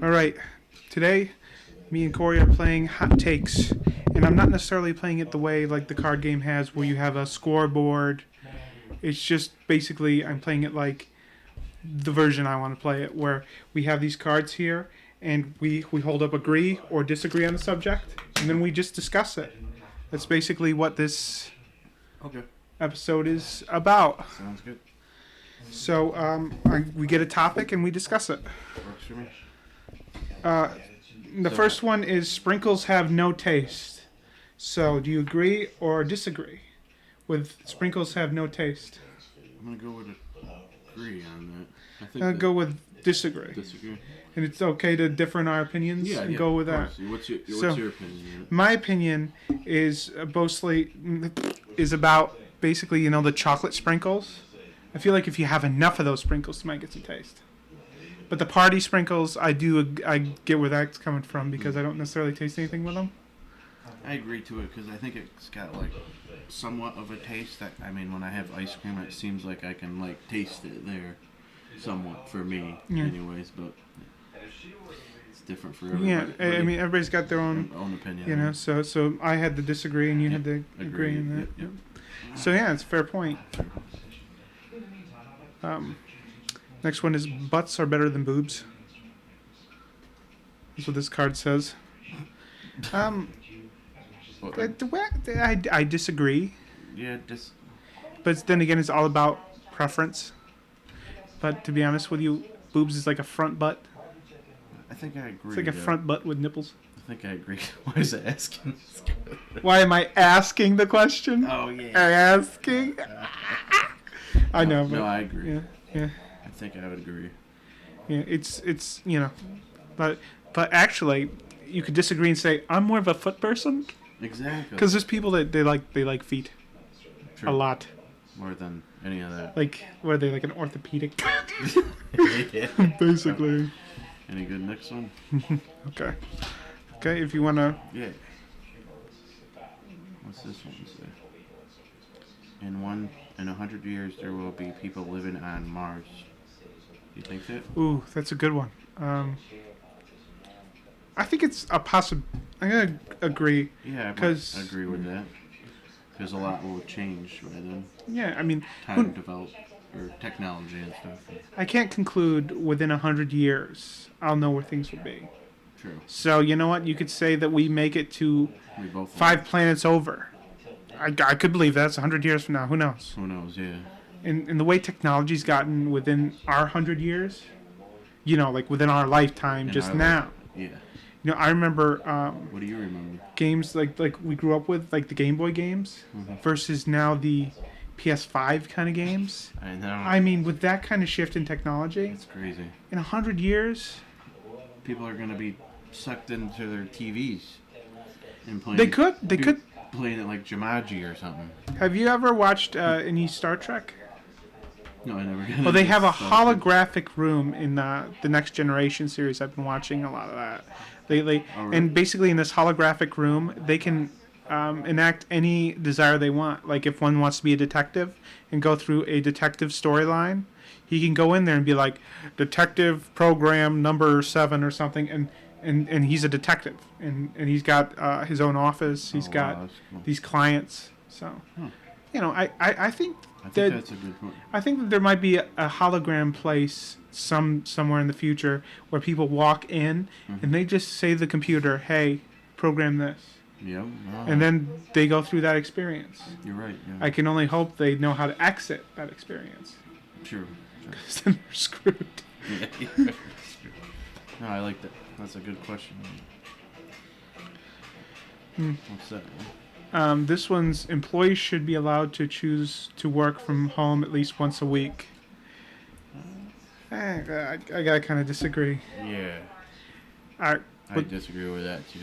All right. Today, me and Corey are playing Hot Takes. And I'm not necessarily playing it the way like the card game has where you have a scoreboard. It's just basically I'm playing it like the version I want to play it, where we have these cards here and we hold up agree or disagree on the subject, and then we just discuss it. That's basically what this episode is about. Sounds good. So we get a topic and we discuss it. Works for me. The first one is sprinkles have no taste. So do you agree or disagree with sprinkles have no taste? I'm going to go with agree on that. I think I'm going to go with disagree. Disagree. And it's okay to differ in our opinions and go with that. What's your opinion? My opinion is about basically, the chocolate sprinkles. I feel like if you have enough of those sprinkles, you might get some taste. But the party sprinkles, I get where that's coming from because I don't necessarily taste anything with them. I agree to it because I think it's got like somewhat of a taste. When I have ice cream, it seems like I can like taste it there, somewhat for me, anyways. But it's different for everybody. Yeah, everybody's got their own opinion. So I had to disagree and you had to agree in that. Yep. So yeah, it's a fair point. Next one is butts are better than boobs. That's what this card says. I disagree. Yeah, but then again, it's all about preference. But to be honest with you, boobs is like a front butt. I think I agree. It's like a front butt with nipples. I think I agree. Why is it asking? Why am I asking the question? Oh yeah. Asking. I know. But, no, I agree. Yeah. I think I would agree. Yeah, it's but actually, you could disagree and say I'm more of a foot person. Exactly. Because there's people that they like feet. True. A lot. More than any of that. Like, what are they, like an orthopedic? Yeah. Basically. Any good next one? Okay, if you want to... Yeah. What's this one say? In 100 years, there will be people living on Mars. You think that? Ooh, that's a good one. I think it's a I'm going to agree. Yeah, I agree with that. Because a lot will change by then. Yeah, time develop, or technology and stuff. I can't conclude within 100 years I'll know where things will be. True. So, you know what? You could say that we make it to 5 planets over. I could believe that's 100 years from now. Who knows? Who knows, yeah. And the way technology's gotten within our 100 years, like within our lifetime now. Yeah. I remember... what do you remember? Games like we grew up with, like the Game Boy games, versus now the PS5 kind of games. I know. With that kind of shift in technology... It's crazy. In 100 years... People are going to be sucked into their TVs and playing... They could. Playing it like Jumanji or something. Have you ever watched any Star Trek? No, I never. Well, they have a holographic room in the Next Generation series. I've been watching a lot of that lately. And basically in this holographic room, they can enact any desire they want. Like if one wants to be a detective and go through a detective storyline, he can go in there and be like, Detective Program number 7 or something, and he's a detective, and he's got his own office. He's got these clients. So, I think that's a good point. I think that there might be a hologram place somewhere in the future where people walk in and they just say to the computer, "Hey, program this." Yep. And then they go through that experience. You're right. Yeah. I can only hope they know how to exit that experience. True. Because then they're screwed. Yeah. No, I like that. That's a good question. What's that? This one's employees should be allowed to choose to work from home at least once a week. I gotta kind of disagree. Yeah. I disagree with that too.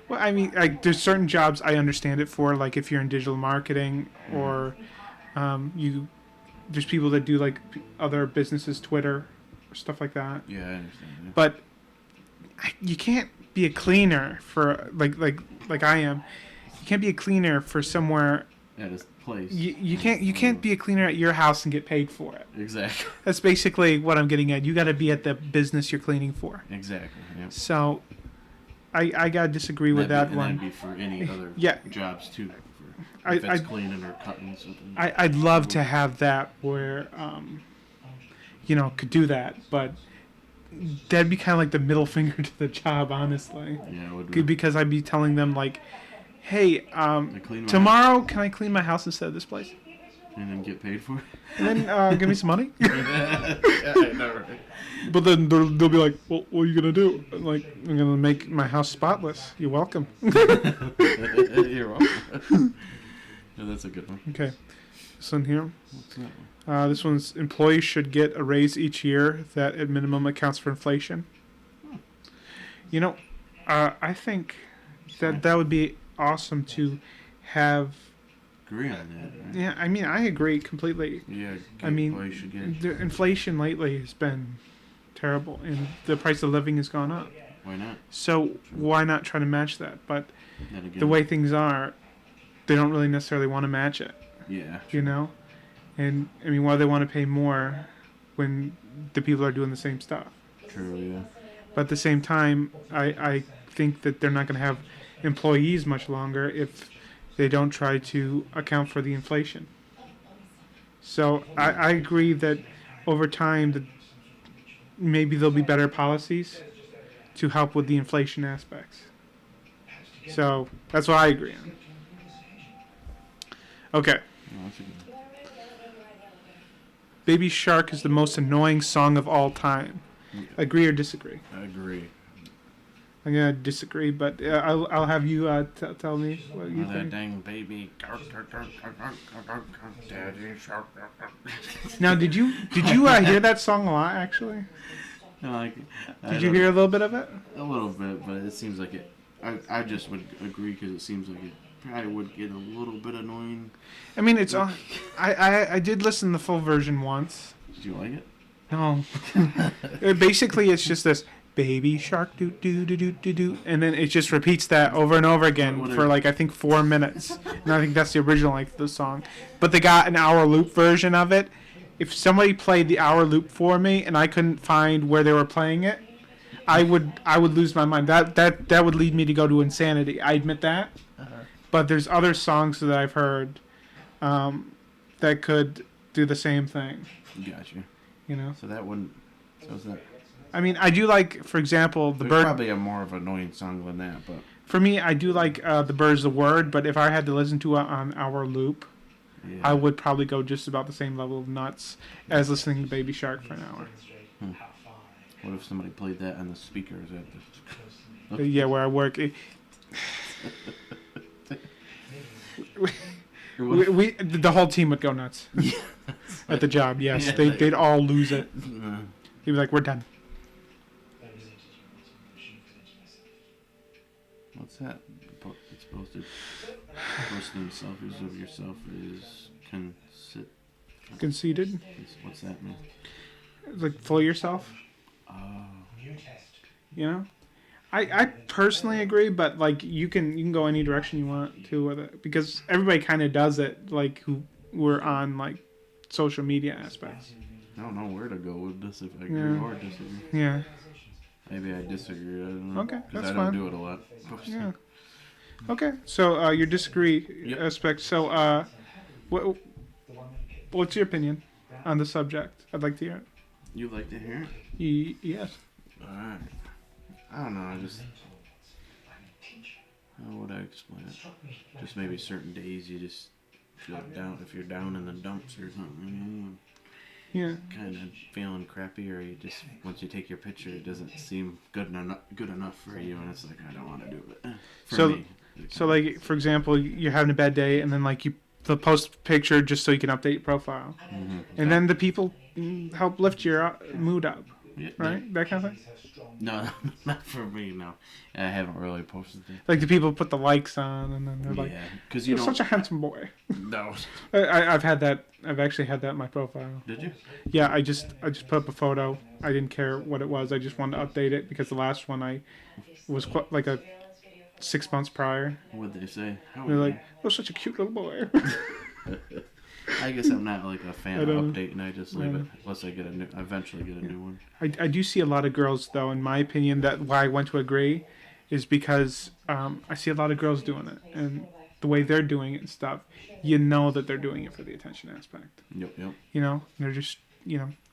Well, there's certain jobs I understand it for, like if you're in digital marketing or there's people that do like other businesses, Twitter, or stuff like that. Yeah, I understand. Yeah. But you can't be a cleaner for like I am. You can't be a cleaner for somewhere place. You can't be a cleaner at your house and get paid for it. Exactly. That's basically what I'm getting at. You got to be at the business you're cleaning for. Exactly. Yep. So, I gotta disagree with that one. That'd be for any other jobs too. If it's cleaning or cutting something. I'd love to have that where, could do that, but that'd be kind of like the middle finger to the job, honestly. Yeah, it would be. Because I'd be telling them like, hey, clean tomorrow can I clean my house instead of this place? And then get paid for it. And then give me some money. Yeah, I know, right? But then they'll be like, well, what are you going to do? I'm like, I'm going to make my house spotless. You're welcome. You're welcome. Yeah, that's a good one. Okay. This one here. What's that one? This one's employees should get a raise each year that at minimum accounts for inflation. I think that would be awesome to have. Agree on that. Right? Yeah, I mean, I agree completely. Yeah, employees should get it. The inflation lately has been terrible, and the price of living has gone up. Why not? So why not try to match that? But Again, the way things are, they don't really necessarily want to match it. Yeah. And I mean, why do they want to pay more when the people are doing the same stuff? True. Yeah. But at the same time, I think that they're not going to have employees much longer if they don't try to account for the inflation. So I agree that over time that maybe there'll be better policies to help with the inflation aspects. So that's what I agree on. Okay. Oh, that's a good one. Baby Shark is the most annoying song of all time. Agree or disagree? I agree. I'm gonna disagree, but I'll have you tell me what you That think. dang baby. Daddy shark. Now, did you hear that song a lot? Actually, did you hear a little bit of it? A little bit, but it seems like it. I just would agree because it seems like it probably would get a little bit annoying. I mean, it's on. I did listen to the full version once. Did you like it? No. Basically, it's just this baby shark do do do do do do, and then it just repeats that over and over again for like I think 4 minutes, and I think that's the original length of the song. But they got an hour loop version of it. If somebody played the hour loop for me and I couldn't find where they were playing it, I would lose my mind. That would lead me to go to insanity. I admit that. But there's other songs that I've heard that could do the same thing. Gotcha. So that wouldn't. So is that? I mean, I do like, for example, the There's bird. Probably a more of an annoying song than that, but. For me, I do like the Bird's the Word, but if I had to listen to it on our loop, Yeah. I would probably go just about the same level of nuts as listening to Baby Shark for an hour. What if somebody played that on the speakers at the? Yeah, where I work. The whole team would go nuts at the job. Yes, Yeah, they'd all lose it. They'd be like, "We're done." What's that? It's posted. Posting selfies of yourself is Conceited, What's that mean? like full of yourself. I personally agree, but like you can go any direction you want to with it because everybody kind of does it. Like who were on like social media aspects. I don't know where to go with this if I agree or disagree. Yeah. Maybe I disagree. I don't know. Okay, that's I fine. don't do it a lot. Yeah. Okay, so your disagree aspect. So what's your opinion on the subject? I'd like to hear it. You'd like to hear it? Yes. Alright. I don't know, how would I explain it? Just maybe certain days you just feel down, if you're down in the dumps or something, Yeah. kind of feeling crappy, or you just, once you take your picture, it doesn't seem good enough for you, and it's like, I don't want to do it. For me. So like, for example, you're having a bad day, and then like you post a picture just so you can update your profile. Mm-hmm. And then the people help lift your mood up, Yeah, right? That kind of thing? No, not for me, no. I haven't really posted it. Like the people put the likes on, and then they're like, Yeah, because "You're such a handsome boy." No. I've had that. I've actually had that in my profile. Did you? Yeah, I just put up a photo. I didn't care what it was. I just wanted to update it because the last one I was like a 6 months prior. What would they say? They're like, "Oh, such a cute little boy." I guess I'm not like a fan I of don't- updating. I just leave it unless I eventually get a new one. I do see a lot of girls, though, in my opinion, that why I went to agree is because I see a lot of girls doing it. And the way they're doing it and stuff, you know that they're doing it for the attention aspect. Yep. You know, they're just,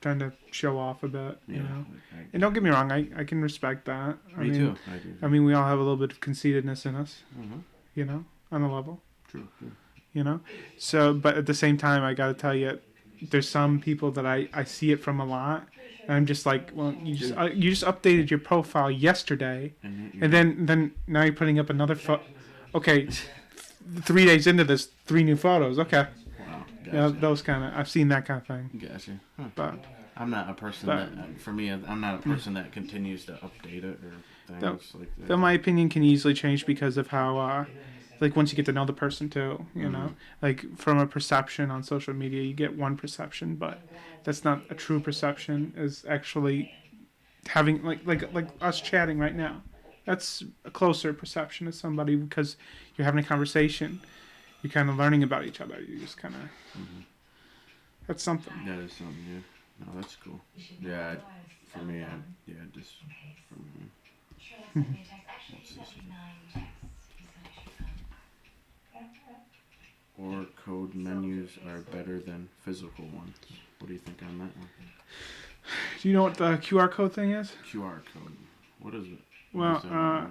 trying to show off a bit, Yeah. you know. And don't get me wrong, I can respect that. Me too. I do. I mean, we all have a little bit of conceitedness in us, Mm-hmm. On a level, True. So, but at the same time, I got to tell you, there's some people that I see it from a lot. And I'm just like, well, you just updated your profile yesterday, and then now you're putting up another photo. Okay, 3 days into this, 3 new photos. Okay, Wow. those kind of I've seen that kind of thing. Gotcha. Huh. But I'm not a person for me, I'm not a person that continues to update it or things like that. though my opinion can easily change because of how, like once you get to know the person too, like from a perception on social media, you get one perception, but that's not a true perception. Is actually having like us chatting right now. That's a closer perception of somebody because you're having a conversation. You're kind of learning about each other. You just kind of. That's something. That is something, yeah. No, that's cool. Yeah, for me, just for me. What's this? Or code menus are better than physical ones. What do you think on that one? Do you know what the QR code thing is? QR code. What is it? Well, What is that?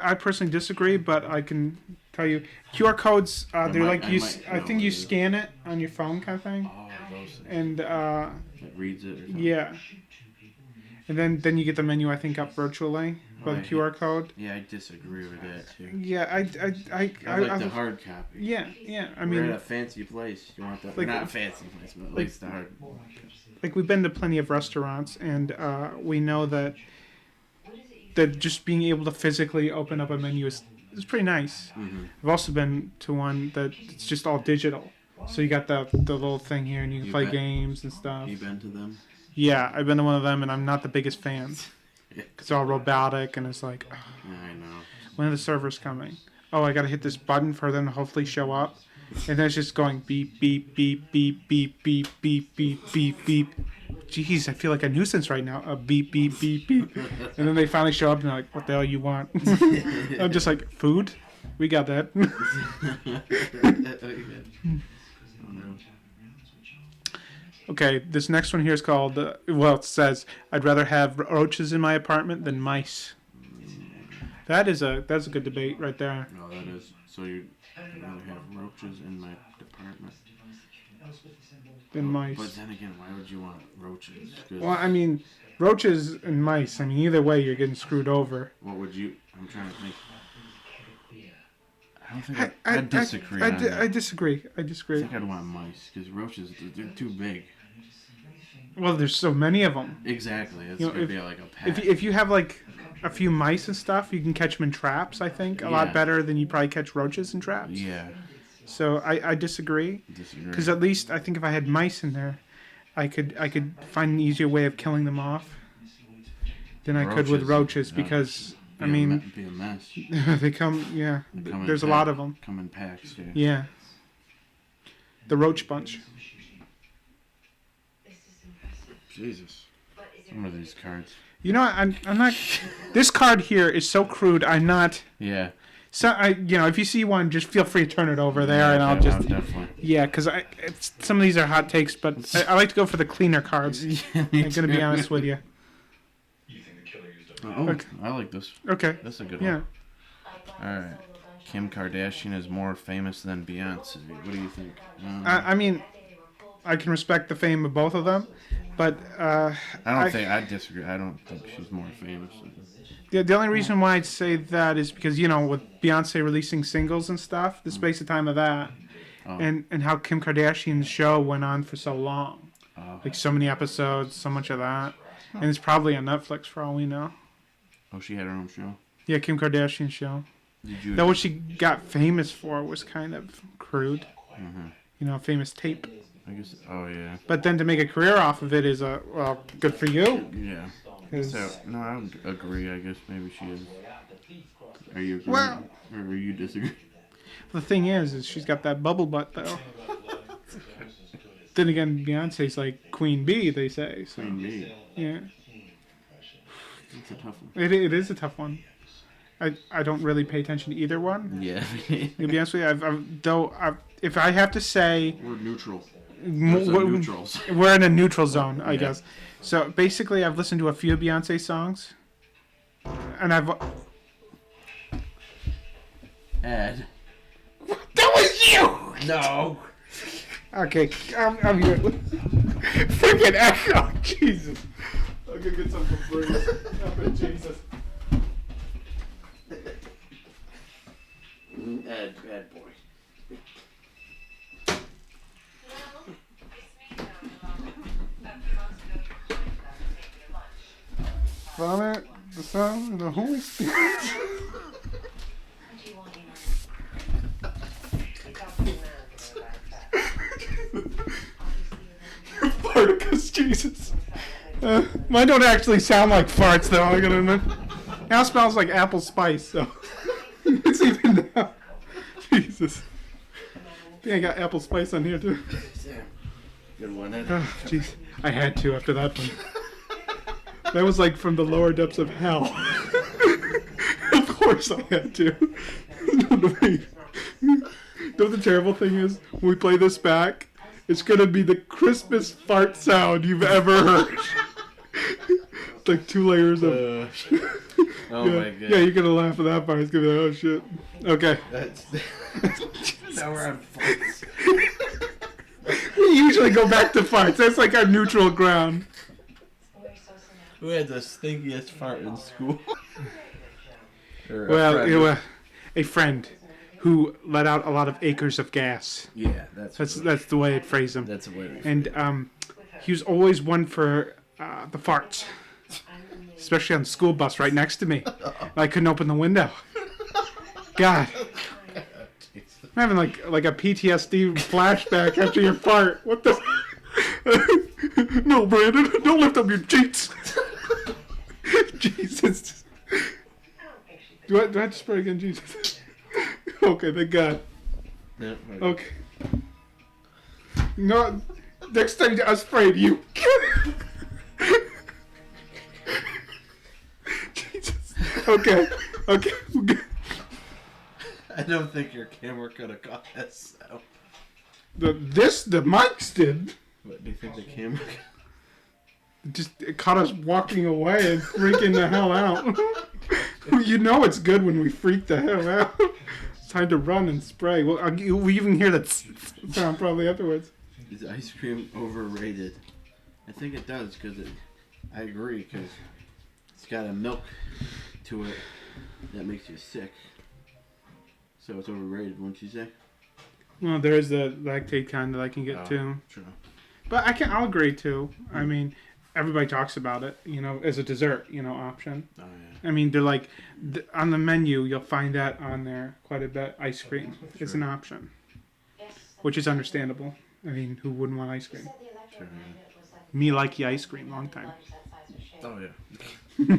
I personally disagree, but I can tell you QR codes. They're like you. I think you know. scan it on your phone, kind of thing, Oh, those things. and It reads it or something? yeah, and then you get the menu. I think up virtually by the Right. QR code. Yeah, I disagree with that too. Yeah, I I like the hard copy. Yeah. I We're mean, at a fancy place. You want that? Like- Not a fancy place, but at like- least the hard. like we've been to plenty of restaurants, and we know that just being able to physically open up a menu is pretty nice. Mm-hmm. I've also been to one that it's just all digital. So you got the little thing here, and you can You play bet. games and stuff. You been to them? Yeah, I've been to one of them, and I'm not the biggest fan. Yeah. It's all robotic, and it's like, Yeah, I know. when are the servers coming? Oh, I gotta hit this button for them to hopefully show up. And then it's just going beep, beep, beep, beep, beep, beep, beep, beep, beep, beep. Jeez, I feel like a nuisance right now. A beep, beep, beep, beep. And then they finally show up, and they're like, what the hell you want? I'm just like, food? We got that. Oh, no. Okay, this next one here is called, it says, I'd rather have roaches in my apartment than mice. That's a good debate right there. No, that is. So you'd rather have roaches in my department? Than mice. But then again, why would you want roaches? 'Cause Well, I mean, roaches and mice, I mean, either way, you're getting screwed over. what would you? I'm trying to think. I don't think I disagree on that. I disagree. I I disagree. think I'd want mice because roaches they're too big. Well, there's so many of them. Exactly, it's You know, gonna if- be like a pack. If you have like a few mice and stuff, you can catch them in traps. I think a lot Yeah. better than you probably catch roaches in traps. Yeah, So I disagree disagree. because at least I think if I had mice in there, I could find an easier way of killing them off than I could with roaches no. because I Be a mean be a mess. they come yeah. They come in There's a pack- lot of them. Come in packs, yeah. Yeah. The roach bunch. Jesus. Some of these cards. You know, I'm not. This card here is so crude. I'm not. Yeah. So if you see one, just feel free to turn it over there, and I'll just. definitely. Yeah, because some of these are hot takes, but I like to go for the cleaner cards. Yeah, I'm gonna be honest with you. Oh, Okay. I like this. Okay. That's a good Yeah. one. All right. Kim Kardashian is more famous than Beyonce. What do you think? I mean, I can respect the fame of both of them, but I disagree. I don't think she's more famous. the only reason why I'd say that is because with Beyonce releasing singles and stuff, the space of time of that, Oh. and how Kim Kardashian's show went on for so long, Oh. like so many episodes, so much of that, and it's probably on Netflix for all we know. Oh, she had her own show. Yeah, Kim Kardashian show. Did you? That what she got famous for was kind of crude, Mhm. famous tape. I guess. Oh yeah. But then to make a career off of it is good for you. Yeah. 'Cause- So no, I would agree. I guess maybe she is. Are you agreeing? Well- or are you disagree? The thing is she's got that bubble butt though. then again, Beyonce's like Queen Bee, they say. So Queen Bee. yeah, It's a tough one. it is a tough one. I don't really pay attention to either one. Yeah. To be honest with you, if I have to say, We're neutral. we're, Neutrals. we're in a neutral zone, I Yeah. guess. So basically, I've listened to a few Beyonce songs, and I've. Ed. That was you. No. Okay, I'm here. Freaking echo, Jesus. I'm gonna get some for free. Oh, Jesus. Ed, bad boy. Father, the Son, and the Holy Spirit. Farticus, Jesus. Mine don't actually sound like farts, though. I gotta admit. Now it smells like apple spice, so it's even now. Jesus. I think I got apple spice on here too. Good one, Ed. Oh, jeez. I had to after that one. That was like from the lower depths of hell. Of course I had to. You know the terrible thing is, when we play this back, it's gonna be the crispest fart sound you've ever heard. It's like 2 layers of. Oh yeah, my god. yeah, you're gonna laugh at that part. It's gonna be like, oh shit. Okay. That's now we're on farts. We usually go back to farts. That's like our neutral ground. Who had the stinkiest fart in school? Or a Well, friend? a friend who let out a lot of acres of gas. Yeah, That's the way it phrased him. that's the way. And he was always one for the farts, especially on the school bus right next to me. I couldn't open the window. God, I'm having like a PTSD flashback after your fart. What the? No, Brandon, don't lift up your cheeks. Jesus. Do I have to spray again, Jesus? Okay, thank God. Yeah, Okay. No, next time I sprayed you. Jesus. Okay. Okay. I don't think your camera could have caught that sound. The mics did. What do you think the camera? It caught us walking away and freaking the hell out. You know it's good when we freak the hell out. It's time to run and spray. Well, we even hear that sound probably afterwards. Is ice cream overrated? I think it does because I agree because it's got a milk to it that makes you sick. So it's overrated, wouldn't you say? Well, there is the lactate kind that I can get too. True. But I'll agree too. I mean, everybody talks about it, as a dessert, option. Oh yeah. I mean, they're like, on the menu, you'll find that on there quite a bit. Ice cream is an option, which is understandable. I mean, who wouldn't want ice cream? Sure. Me like the ice cream, long time. Oh yeah.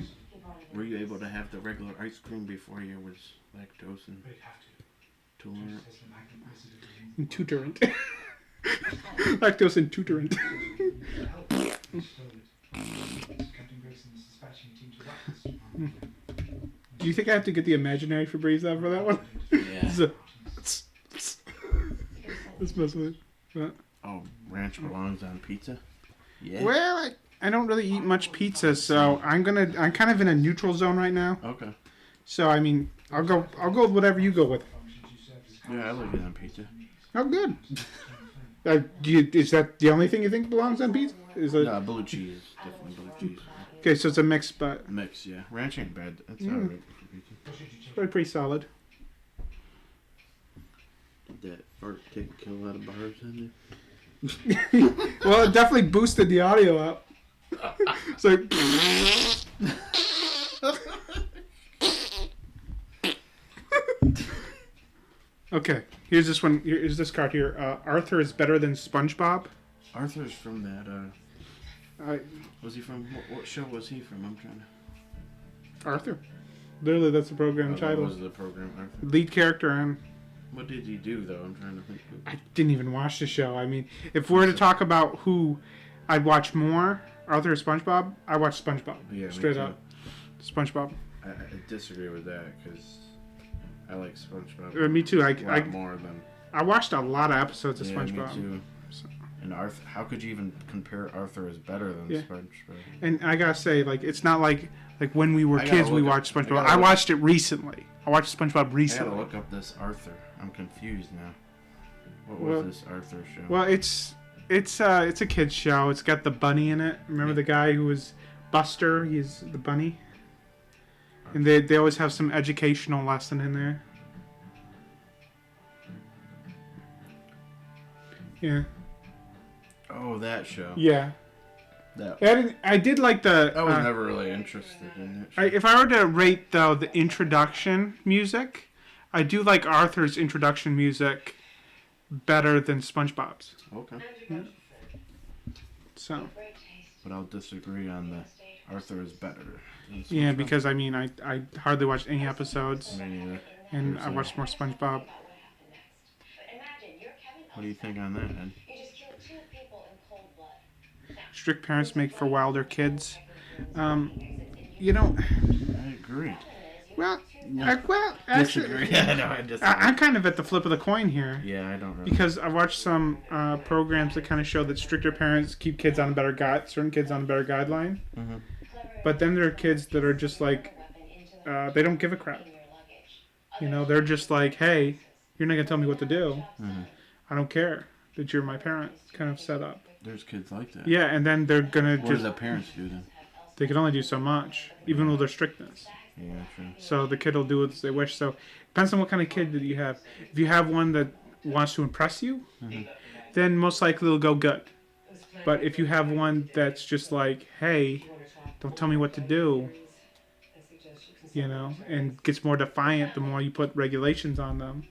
Were you able to have the regular ice cream before you was lactose and tolerant? Intolerant. Lactose intolerant. Do you think I have to get the imaginary Febreze out for that one? Yeah. Let's mess with it. Oh, ranch belongs on pizza? Yeah. Well, I don't really eat much pizza, so I'm kind of in a neutral zone right now. Okay. So I mean, I'll go with whatever you go with. Yeah, I like it on pizza. Oh, good. Is that the only thing you think belongs on pizza? No, blue cheese. Definitely blue cheese. Okay, so it's a mix, but Mix, yeah. Ranch ain't bad. That's alright for pizza. it's pretty solid. Did that fart take a kill out of bars in there? Well, it definitely boosted the audio up. So. Okay, here's this one. Here's this card here. Arthur is better than SpongeBob. Arthur's from that, I was he from, what show was he from? I'm trying to... Arthur. Literally, that's the program What title. was the program, Arthur? Lead character on What did he do though? I'm trying to think. I didn't even watch the show. I mean, if we're to talk about who I'd watch more, Arthur or SpongeBob, I watch SpongeBob. Yeah, Straight up. SpongeBob. I disagree with that because I like SpongeBob Me too. a lot more than. I watched a lot of episodes of Yeah, SpongeBob. me too. So- And Arthur, how could you even compare Arthur as better than Yeah. SpongeBob? And I gotta say, like, it's not like when we were I gotta kids we look watched up- I SpongeBob. gotta I look- watched it recently. I watched SpongeBob I gotta recently. look up this Arthur. I'm confused now. What Well- was this Arthur show? Well, it's a kids show. It's got the bunny in it. Remember the guy who was Buster? He's the bunny. And they always have some educational lesson in there. Yeah. Oh, that show. Yeah. That I did like the. I was never really interested in it. If I were to rate though the introduction music, I do like Arthur's introduction music better than SpongeBob's. Okay. So But I'll disagree on the Arthur is better. than yeah, SpongeBob. because I mean I hardly watched any episodes, Me neither. and I watched more SpongeBob. What do you think on that, Ed? Strict parents make for wilder kids. You know, I agree. well, Disagree. actually, Yeah, no, I disagree. I'm kind of at the flip of the coin here. Yeah, I don't really. Because I watched some programs that kind of show that stricter parents keep kids on a better certain kids on a better guideline. Mhm. But then there are kids that are just like, they don't give a crap. You know, they're just like, hey, you're not gonna tell me what to do. Mhm. I don't care that you're my parent. Kind of set up. There's kids like that. Yeah, and then they're gonna What do just the parents do then? they can only do so much, even with their strictness. Yeah, true. So the kid will do as they wish. So depends on what kind of kid that you have. If you have one that wants to impress you, then most likely it'll go good. But if you have one that's just like, hey, don't tell me what to do, you know, and gets more defiant the more you put regulations on them,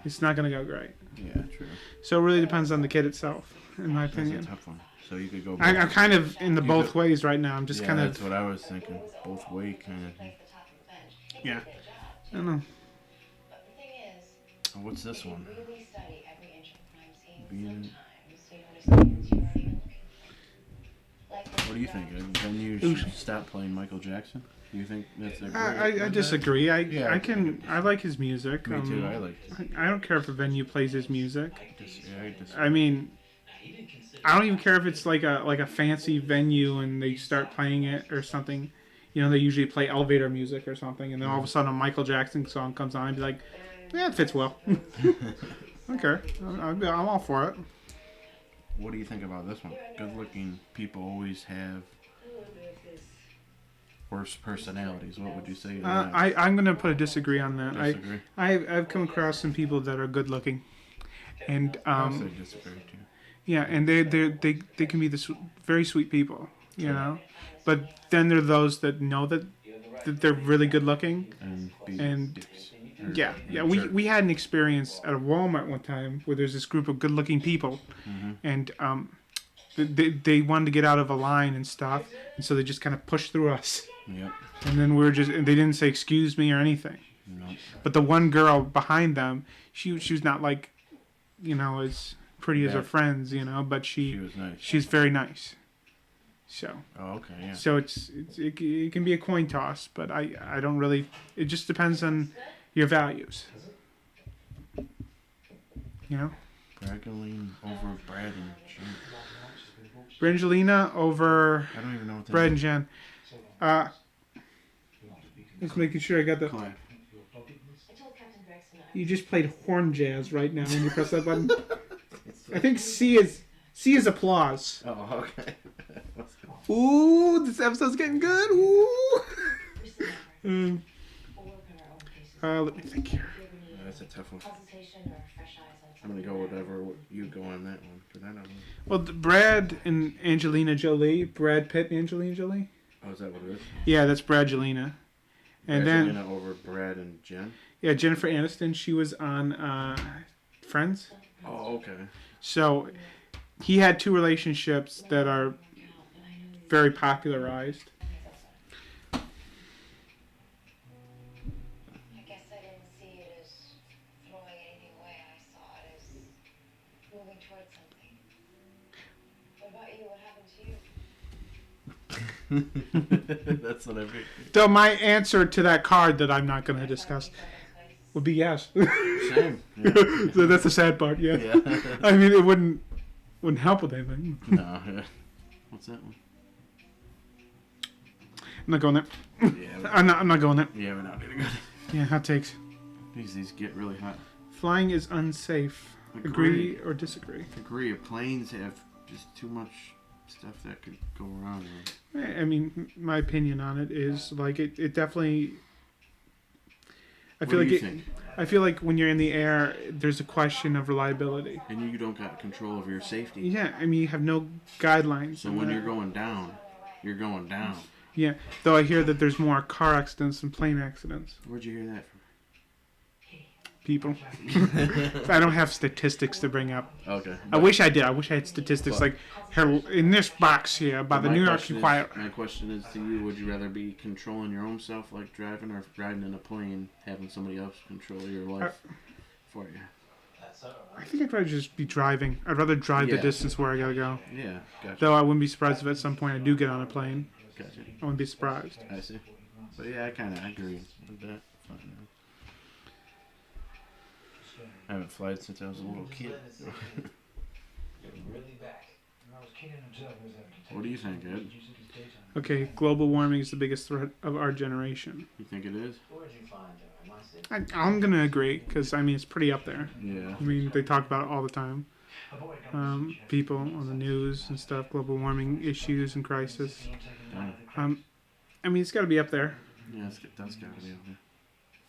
it's not going to go great. Yeah, true. So it really depends on the kid itself, in my That's a opinion. tough one. So you could go. I'm kind of in the You both could- ways right now. I'm just yeah, kind that's of, what I was thinking. Both way kind of thing. yeah. I don't know. Oh, what's this one? Being... What do you think? Then you should stop playing Michael Jackson. Do you think that's a great... I disagree. I Yeah. I like his music. Me too. I like it. I don't care if a venue plays his music. I just... I mean, I don't even care if it's like a fancy venue and they start playing it or something. You know, they usually play elevator music or something, and then all of a sudden a Michael Jackson song comes on and be like, yeah, it fits well. Okay, I'm all for it. What do you think about this one? Good-looking people always have worse personalities. What would you say to that? I'm gonna put a disagree on that. Disagree? I've come across some people that are good looking, and I'll say disagree too. yeah, and they can be very sweet people, you know, but then there are those that know that they're really good looking. And- dicks. Yeah, Or we had an experience at a Walmart one time where there's this group of good-looking people, Mhm. and they wanted to get out of a line and stuff, and so they just kind of pushed through us, Yep. and then and they didn't say excuse me or anything. No. But the one girl behind them, she was not like, you know, as pretty as her Yeah. friends, you know, but She was nice. she's very nice. So Oh, okay, yeah. so it can be a coin toss, but I don't really. It just depends on your values. You know, Brangelina over Brad and Jen. Brangelina over I don't even know what that Brad and is. Jen. Just making sure I got the. Clap. You just played horn jazz right now when you press that button. I think C is applause. Oh, okay. Ooh, this episode's getting good. Ooh. Let me think here. Yeah, that's a tough one. I'm gonna go whatever you go on that one. 'Cause I don't know. Well, Brad and Angelina Jolie, Brad Pitt and Angelina Jolie. Oh, is that what it is? Yeah, that's Bradgelina. And then Brangelina over Brad and Jen. yeah, Jennifer Aniston. She was on Friends. Oh, okay. So he had two relationships that are very popularized. That's what I mean. So my answer to that card that I'm not going to discuss would be yes. Same. Yeah. So that's the sad part. Yeah. Yeah. I mean, it wouldn't help with anything. No. Yeah. What's that one? I'm not going there. Yeah. I'm not going there. Yeah, we're not gonna go. Yeah, hot takes. These get really hot. Flying is unsafe. Agree or disagree? Agree. Planes have just too much stuff that could go wrong. I mean, my opinion on it is like it definitely. I feel What like do you think? I feel like when you're in the air, there's a question of reliability. And you don't got control of your safety. Yeah, I mean, you have no guidelines. So in when that. you're going down, you're going down. Yeah, though I hear that there's more car accidents than plane accidents. Where'd you hear that People. I don't have statistics to bring up. from? Okay. I wish I did. I wish I had statistics like here in this box here by the New York Inquirer. My question is to you: would you rather be controlling your own self, like driving, or riding in a plane, having somebody else control your life for you? I think I'd rather just be driving. I'd rather drive the Yeah. distance where I gotta go. Yeah, gotcha. Though I wouldn't be surprised if at some point I do get on a plane. Gotcha. I wouldn't be surprised. I see. But yeah, I kind of agree with that. I haven't flown since I was a little kid. What do you think, Ed? Okay, global warming is the biggest threat of our generation. You think it is? I'm gonna agree because I mean it's pretty up there. Yeah. I mean they talk about it all the time. People on the news and stuff, global warming issues and crisis. Yeah, I mean it's got to be up there. yeah that's got to be up there.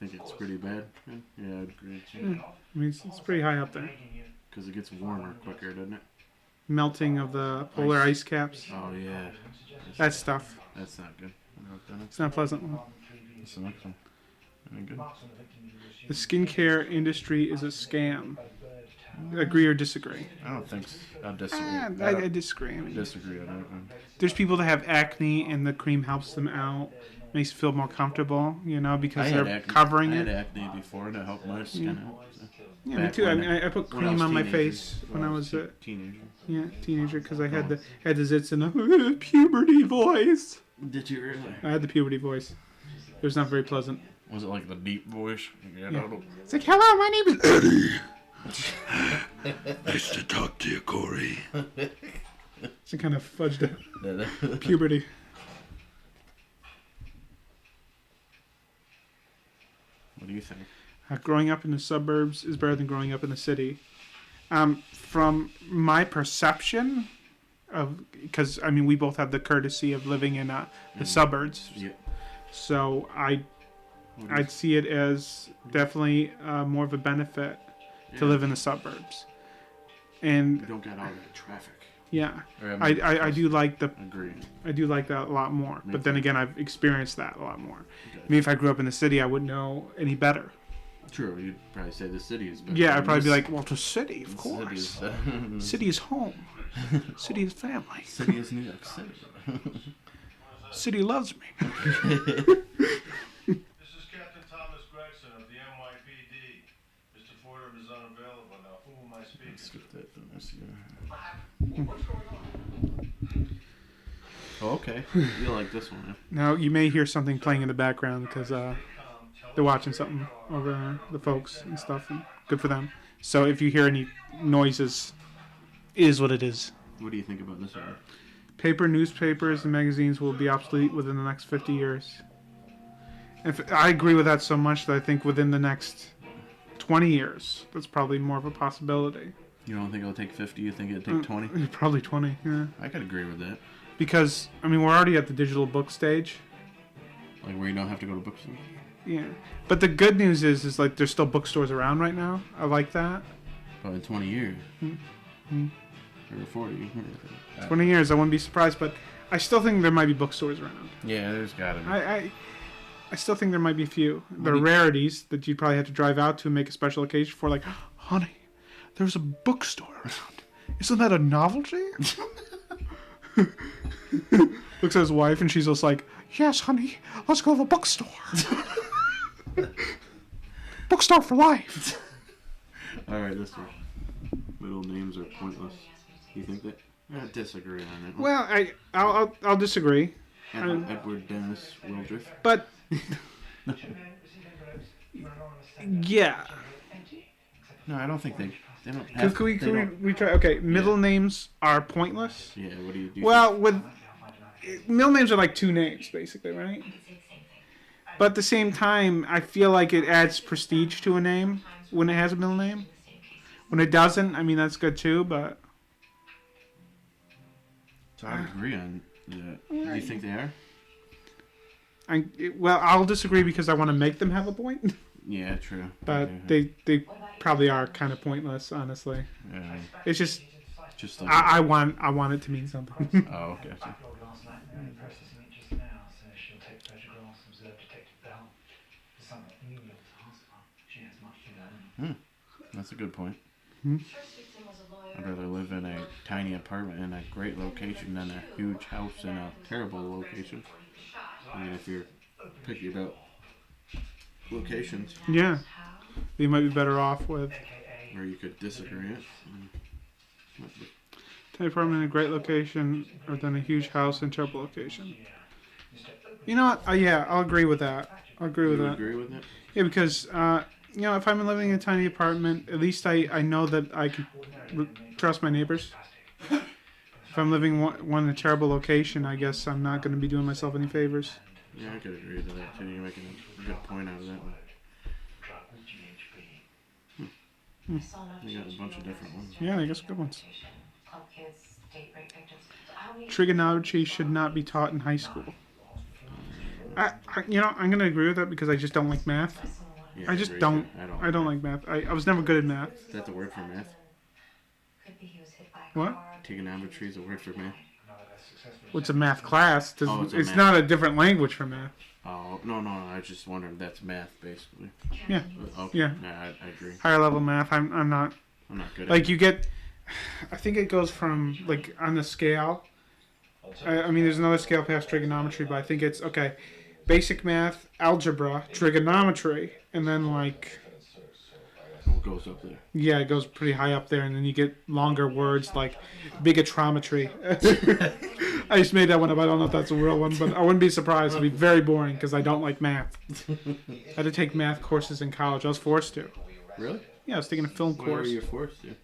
I think it's pretty bad. Yeah, I'd agree too. I mean it's pretty high up there. Because it gets warmer quicker, doesn't it? Melting of the polar ice caps. Oh yeah. That stuff. That's not good. It's not pleasant. That's the next one. Ain't good. The skincare industry is a scam. Agree or disagree? I don't think so. I disagree. I disagree. I mean, disagree. I don't. there's people that have acne and the cream helps them out, makes them feel more comfortable, you know, because they're covering I it. had acne before and it helped my skin out. So. Yeah, me Back too. I when mean, I put when I cream was on my teenager. face when I was a teenager. teenager because I had the zits and the puberty voice. Did you really? I had the puberty voice. It was not very pleasant. Was it like the deep voice? Yeah. It's like, hello, my name is Eddie. Nice to talk to you, Corey. It's kind of fudged up. What Puberty. do you think? Growing up in the suburbs is better than growing up in the city. From my perception of, because I mean we both have the courtesy of living in the suburbs, Yeah. so What do you I'd see it as definitely more of a benefit to Yeah. live in the suburbs. You And don't got all that traffic. yeah, Or, I do like Agreed. that a lot more. Me But then too. again, I've experienced that a lot more. Okay. I mean, if I grew up in the city, I wouldn't know any better. True. You'd probably say the city is better. Yeah, than I'd probably be this. like, well, the city, of The course. City is, City is home. City is family. city is New York City. City loves me. This is Captain Thomas Gregson of the NYPD. Mr. Fordham is unavailable now. Who am I speaking to? Skip that. Oh, okay. You like this one, yeah? Now, you may hear something playing in the background because they're watching something over there, the folks and stuff. And good for them. So if you hear any noises, it is what it is. What do you think about this one? Paper, newspapers, and magazines will be obsolete within the next 50 years. I agree with that so much that I think within the next 20 years, that's probably more of a possibility. You don't think it'll take 50? You think it'll take 20? Probably 20, yeah. I could agree with that. Because, I mean, we're already at the digital book stage. Like where you don't have to go to bookstores. Yeah. But the good news is like, there's still bookstores around right now. I like that. But in 20 years. Mm-hmm. Or 40. 20 years, I wouldn't be surprised, but I still think there might be bookstores around. Yeah, there's gotta be. I still think there might be a few. There are Maybe- rarities that you'd probably have to drive out to and make a special occasion for, like, honey, there's a bookstore around. Isn't that a novelty? Looks at his wife and she's just like, yes, honey, let's go to the bookstore. Bookstore for life. Alright, this one. Middle names are pointless. You think that? I disagree on it. Well, I'll disagree, Edward Dennis Wildriff. but yeah. No, I don't think they don't Can, have. can we they can don't- we try? Okay, middle names are pointless. Yeah, what do you do? Well, with middle names are like two names basically, right? But at the same time, I feel like it adds prestige to a name when it has a middle name. When it doesn't, I mean that's good too. But So I agree on that. Do you think they are? I'll disagree because I want to make them have a point. Yeah, true. But Okay. they probably are kind of pointless, honestly. Yeah, It's just just like. I want it to mean something. Oh, okay. Last night, Mary processing it just now, so she'll take photographs, observe Detective Bell. For some menial task, she has much to learn. That's a good point. I'd rather live in a tiny apartment in a great location than a huge house in a terrible location. I mean, if you're picky about locations, Yeah, you might be better off with or you could disagree it. tiny apartment in a great location or than a huge house in terrible location. You know what? Yeah, I'll agree with that. I'll agree with You that. agree with it? Yeah, because if I'm living in a tiny apartment, at least I know that I can trust my neighbors. If I'm living one in a terrible location, I guess I'm not going to be doing myself any favors. Yeah, I could agree to that too. You're making a good point out of that one. You got a bunch of different ones. Yeah, I guess good ones. Trigonometry should not be taught in high school. I'm going to agree with that because I just don't like math. Yeah, I just agree don't. too. I don't like math. I was never good at math. Is that the word for math? What? Trigonometry is a word for math. What's a math class? Oh, it's a It's math. not a different language for math. Oh, no. I just wondered if that's math, basically. Yeah. Okay. Yeah. I agree. Higher level math. I'm not. I'm not good at Like it. you get, I think it goes from like on the scale. I mean, there's another scale past trigonometry, but I think it's okay. Basic math, algebra, trigonometry, and then like What goes up there? yeah, it goes pretty high up there, and then you get longer words like bigotrometry. I just made that one up. I don't know if that's a real one, but I wouldn't be surprised. It'd be very boring because I don't like math. I had to take math courses in college. I was forced to. Really? Yeah, I was taking a film Why were course. you forced to?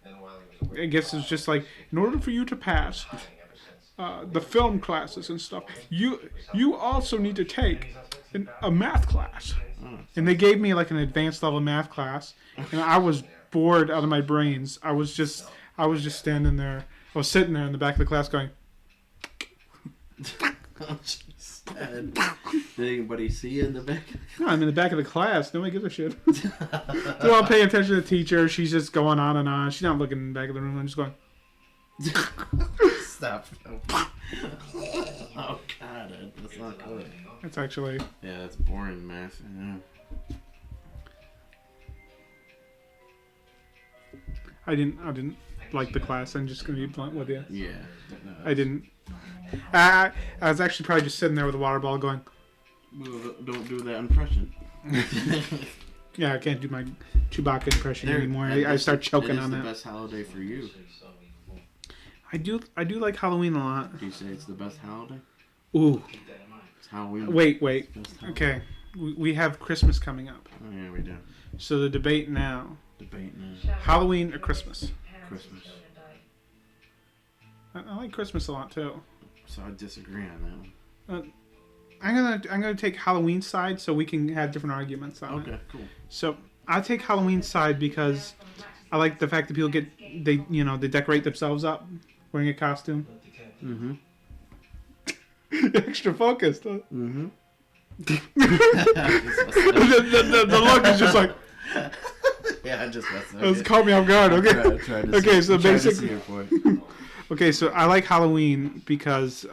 I guess it's just like in order for you to pass the film classes and stuff, you also need to take a math class. Oh, And they gave me like an advanced level math class, and I was bored out of my brains. I was just standing there. I was sitting there in the back of the class going, Sad. Did anybody see you in the back? "No, I'm in the back of the class. Nobody gives a shit." They're all paying attention to the teacher. She's just going on and on. She's not looking in the back of the room. I'm just going. Stop. Oh God, that's not good. That's actually. Yeah, that's boring math. Yeah. I didn't like the class. I'm just gonna be blunt with you. Yeah. No, I didn't. I was actually probably just sitting there with a water bottle going, Well, don't do that impression. yeah, I can't do my Chewbacca impression There- anymore. that I is- start choking it is on the that. best holiday for you. I do like Halloween a lot. Do you say it's the best holiday? Ooh, It's Halloween. wait. Best holiday. Okay, we have Christmas coming up. Oh yeah, we do. So the debate now: Debate now. Halloween or Christmas? Christmas. I like Christmas a lot too. So I disagree on that one. I'm gonna take Halloween side so we can have different arguments on it. Okay, cool. So I take Halloween side because I like the fact that people they decorate themselves up wearing a costume. Mm-hmm. Extra focused. Huh? Mm-hmm. the look is just like Yeah, I just messed up. it's caught me off guard. Okay. Okay, so basically, okay, so I like Halloween because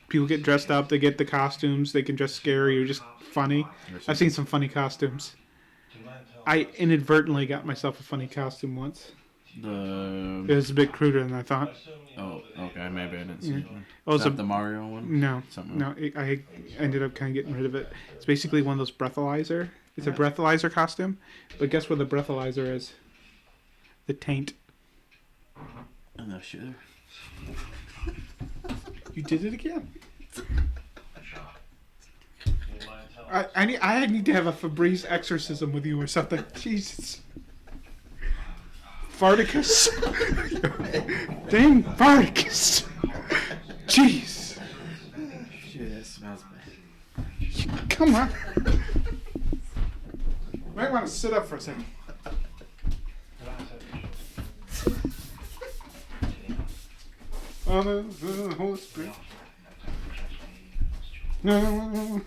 people get dressed up, they get the costumes, they can dress scary or just funny. I've seen some funny costumes. I inadvertently got myself a funny costume once. It The was a bit cruder than I thought. oh, okay, maybe I didn't see it. Oh, Is it's that the Mario one? no, Something no. I ended up kind of getting rid of it. It's basically one of those breathalyzer. It's a breathalyzer costume, but guess where the breathalyzer is? The taint. I'm not sure. You did it again. You mind telling I need to have a Febreze exorcism with you or something. Jesus. Farticus. Dang Farticus. Jeez. Shit, that smells bad. Come on. Might want to sit up for a second. Oh, the Holy Spirit. No.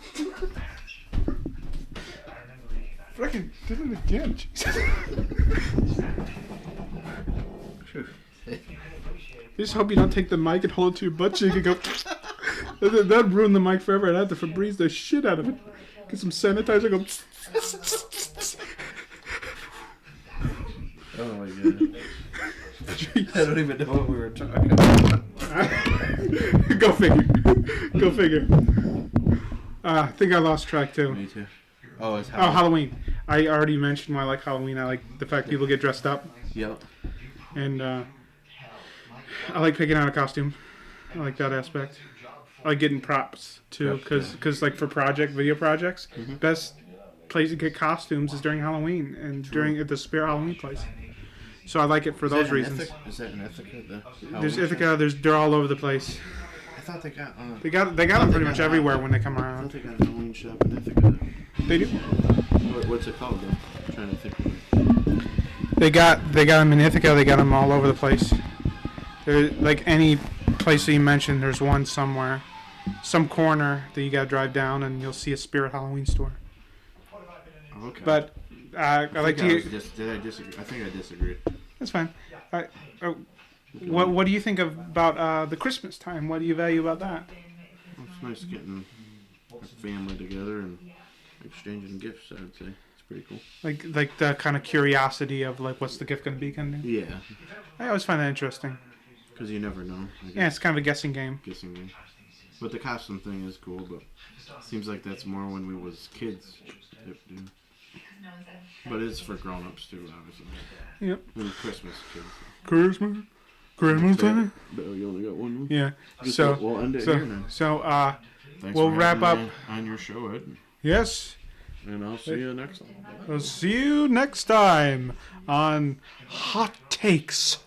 Freaking did it again. Jesus. Just hope you don't take the mic and hold it to your butt so you can go. That'd ruin the mic forever. I'd have to Febreze the shit out of it. Get some sanitizer. Go. Oh my god. I don't even know what we were talking about. Go figure. Go figure. I think I lost track too. Me too. Oh, it's Oh, Halloween. I already mentioned why I like Halloween. I like the fact people get dressed up. Yep. And I like picking out a costume. I like that aspect. I like getting props too, because like for video projects, best place to get costumes is during Halloween and during at the Spirit Halloween place. So I like it for those reasons. Is that in Ithaca? There's Ithaca. They're all over the place. I thought they got. They got them pretty much everywhere when they come I thought around. they got a Halloween shop in Ithaca. They do. What's it called though? I'm trying to think of it. They got them in Ithaca. They got them all over the place. There, like any place that you mentioned, there's one somewhere, some corner that you gotta drive down, and you'll see a Spirit Halloween store. Oh, okay. But I like to. Did I disagree? I think I disagreed. That's fine. What do you think about the Christmas time? What do you value about that? Well, it's nice getting a family together and exchanging gifts. I'd say it's pretty cool. Like the kind of curiosity of like what's the gift gonna be kind of thing. Yeah, I always find that interesting. because you never know. I guess. Yeah, it's kind of a guessing game. Guessing game. But the costume thing is cool, but seems like that's more when we was kids. But it's for grown-ups too, obviously. Yep. And Christmas kids. Christmas time. But you only got one more. Yeah. Guess So we'll end it here now. Thanks we'll for wrap having up. me on your show, Ed. Yes. And I'll see you next time. We'll see you next time on Hot Takes.